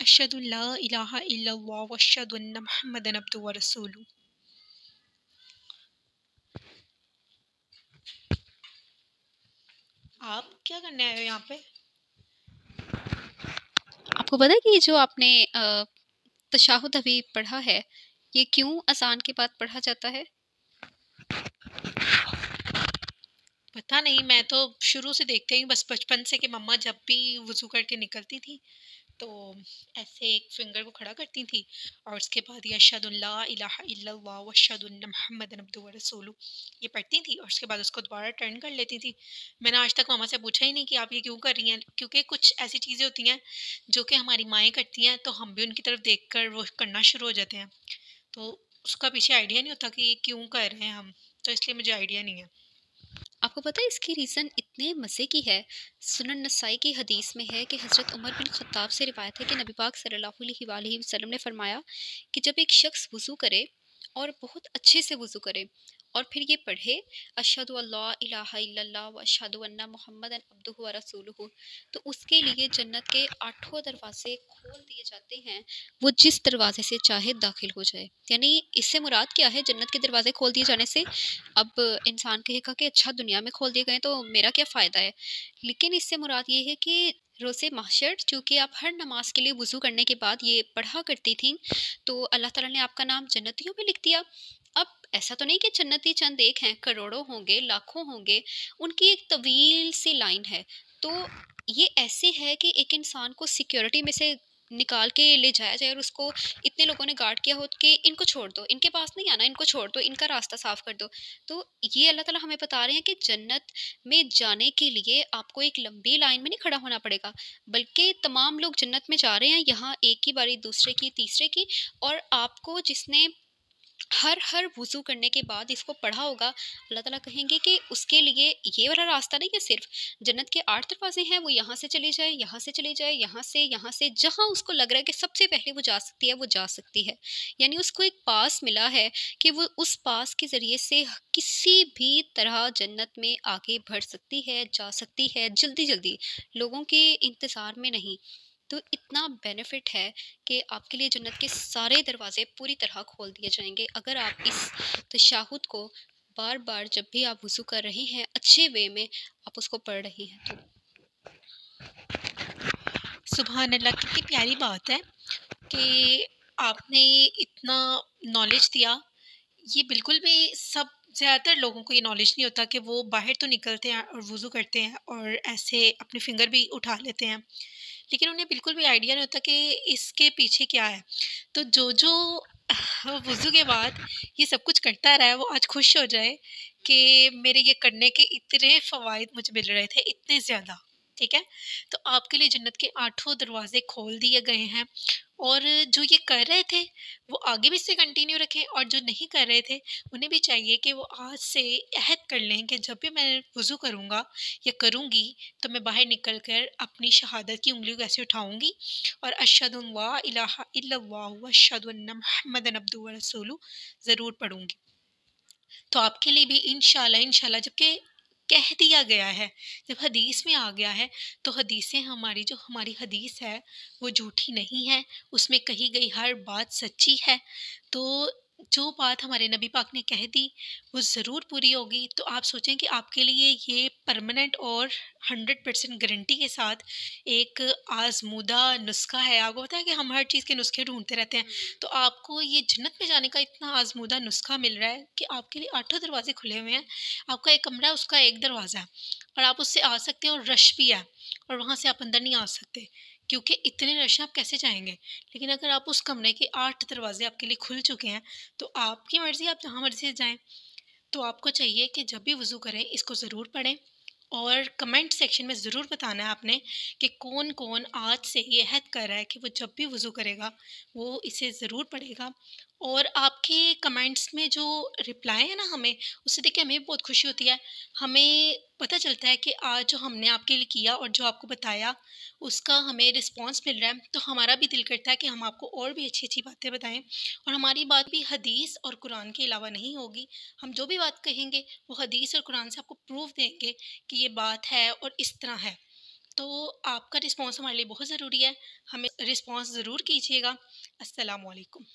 अशहदु ला इलाहा इल्लल्लाह व अशहदु अन्ना मुहम्मदन अब्दुहु व रसूलुहु। आप क्या करने आए हो यहाँ पे? आपको पता है कि जो आपने तशहुद अभी पढ़ा है, ये क्यों अज़ान के बाद पढ़ा जाता है? पता नहीं, मैं तो शुरू से देखती हूँ बस बचपन से कि मम्मा जब भी वज़ू करके निकलती थी तो ऐसे एक फिंगर को खड़ा करती थी और उसके बाद ये अशहदु ला इलाहा इल्लल्लाह व अशहदु अन्ना मुहम्मदन अब्दुहु व रसूलुहु ये पढ़ती थी और उसके बाद उसको दोबारा टर्न कर लेती थी। मैंने आज तक मामा से पूछा ही नहीं कि आप ये क्यों कर रही हैं, क्योंकि कुछ ऐसी चीज़ें होती हैं जो कि हमारी माएँ करती हैं तो हम भी उनकी तरफ देखकर वो करना शुरू हो जाते हैं। तो उसका पीछे आइडिया नहीं होता कि ये क्यों कर रहे हैं हम, तो इसलिए मुझे आइडिया नहीं है। आपको पता है इसकी रीज़न इतने मज़े की है। सुनन नसाई की हदीस में है कि हज़रत उमर बिन ख़त्ताब से रिवायत है कि नबी पाक सल्लल्लाहु अलैहि वसल्लम ने फरमाया कि जब एक शख्स वज़ू करे और बहुत अच्छे से वज़ू करे और फिर ये पढ़े अशहदु अल्ला इलाहा इल्लल्लाह व अशहदु अन्ना मुहम्मदन अब्दुहु व रसूलुहु, तो उसके लिए जन्नत के 8 दरवाजे खोल दिए जाते हैं। वो जिस दरवाजे से चाहे दाखिल हो जाए। यानी इससे मुराद क्या है जन्नत के दरवाजे खोल दिए जाने से? अब इंसान कहेगा कि अच्छा दुनिया में खोल दिए गए तो मेरा क्या फ़ायदा है? लेकिन इससे मुराद ये है कि रोज़े महशर चूँकि आप हर नमाज के लिए वज़ू करने के बाद ये पढ़ा करती थीं, तो अल्लाह ताला ने आपका नाम जन्नतियों में लिख दिया। अब ऐसा तो नहीं कि जन्नती चंद एक हैं, करोड़ों होंगे, लाखों होंगे, उनकी एक तवील सी लाइन है। तो ये ऐसे है कि एक इंसान को सिक्योरिटी में से निकाल के ले जाया जाए और उसको इतने लोगों ने गार्ड किया हो कि इनको छोड़ दो, इनके पास नहीं आना, इनको छोड़ दो, इनका रास्ता साफ कर दो। तो ये अल्लाह ताला हमें बता रहे हैं कि जन्नत में जाने के लिए आपको एक लंबी लाइन में नहीं खड़ा होना पड़ेगा, बल्कि तमाम लोग जन्नत में जा रहे हैं, यहाँ एक की बारी दूसरे की तीसरे की, और आपको जिसने हर हर वुज़ू करने के बाद इसको पढ़ा होगा, अल्लाह ताला कहेंगे कि उसके लिए ये वाला रास्ता नहीं है, सिर्फ जन्नत के 8 दरवाजे हैं, वो यहाँ से चली जाए, यहाँ से चली जाए, यहाँ से जहाँ उसको लग रहा है कि सबसे पहले वो जा सकती है, वो जा सकती है। यानी उसको एक पास मिला है कि वो उस पास के ज़रिए से किसी भी तरह जन्नत में आगे बढ़ सकती है, जा सकती है, जल्दी-जल्दी, लोगों के इंतज़ार में नहीं। तो इतना बेनिफिट है कि आपके लिए जन्नत के सारे दरवाजे पूरी तरह खोल दिए जाएंगे अगर आप इस तशाहुद को बार बार जब भी आप वज़ू कर रहे हैं अच्छे वे में आप उसको पढ़ रही हैं तो। सुभान अल्लाह, कितनी प्यारी बात है कि आपने इतना नॉलेज दिया। ये बिल्कुल भी सब ज़्यादातर लोगों को ये नॉलेज नहीं होता कि वो बाहर तो निकलते हैं और वज़ू करते हैं और ऐसे अपने फिंगर भी उठा लेते हैं, लेकिन उन्हें बिल्कुल भी आइडिया नहीं होता कि इसके पीछे क्या है। तो जो वज़ू के बाद ये सब कुछ करता रहा है वो आज खुश हो जाए कि मेरे ये करने के इतने फ़वाइद मुझे मिल रहे थे, इतने ज़्यादा। ठीक है? तो आपके लिए जन्नत के 8 दरवाज़े खोल दिए गए हैं और जो ये कर रहे थे, वो आगे भी इसे कंटिन्यू रखें और जो नहीं कर रहे थे, उन्हें भी चाहिए कि वो आज से अहद कर लें कि जब भी मैं वज़ू करूँगा या करूँगी, तो मैं बाहर निकल कर अपनी शहादत की उँगलियों को ऐसे उठाऊँगी और अशहदु अल्ला इलाहा इल्लल्लाह व अशहदु अन्ना मुहम्मदन अब्दुहु व रसूलुहु ज़रूर पढ़ूँगी। तो आपके लिए भी इंशाल्लाह इंशाल्लाह, जबकि कह दिया गया है, जब हदीस में आ गया है तो हदीसें हमारी जो हमारी हदीस है वो झूठी नहीं है, उसमें कही गई हर बात सच्ची है। तो जो बात हमारे नबी पाक ने कह दी वो ज़रूर पूरी होगी। तो आप सोचें कि आपके लिए ये परमानेंट और 100% गारंटी के साथ एक आज़मूदा नुस्खा है। आपको पता है कि हम हर चीज़ के नुस्खे ढूंढते रहते हैं, तो आपको ये जन्नत में जाने का इतना आज़मूदा नुस्खा मिल रहा है कि आपके लिए 8 दरवाज़े खुले हुए हैं। आपका एक कमरा है, उसका एक दरवाज़ा है और आप उससे आ सकते हैं और रश भी है और वहाँ से आप अंदर नहीं आ सकते क्योंकि इतने रश हैं, आप कैसे जाएँगे? लेकिन अगर आप उस कमरे के 8 दरवाज़े आपके लिए खुल चुके हैं, तो आपकी मर्ज़ी, आप जहाँ मर्ज़ी से जाएँ। तो आपको चाहिए कि जब भी वज़ू करें इसको ज़रूर पढ़ें और कमेंट सेक्शन में ज़रूर बताना है आपने कि कौन-कौन आज से ये अहद कर रहा है कि वो जब भी वज़ू करेगा, वो इसे ज़रूर पढ़ेगा। और आपके कमेंट्स में जो रिप्लाई है ना हमें, उससे देख के हमें भी बहुत खुशी होती है। हमें पता चलता है कि आज जो हमने आपके लिए किया और जो आपको बताया, उसका हमें रिस्पॉन्स मिल रहा है, तो हमारा भी दिल करता है कि हम आपको और भी अच्छी-अच्छी बातें बताएँ और हमारी बात भी हदीस और कुरान के अलावा नहीं होगी। हम जो भी बात कहेंगे, वो हदीस और कुरान से आपको प्रूफ़ देंगे कि ये बात है और इस तरह है। तो आपका रिस्पॉन्स हमारे लिए बहुत ज़रूरी है, हमें रिस्पॉन्स ज़रूर कीजिएगा। अस्सलाम वालेकुम।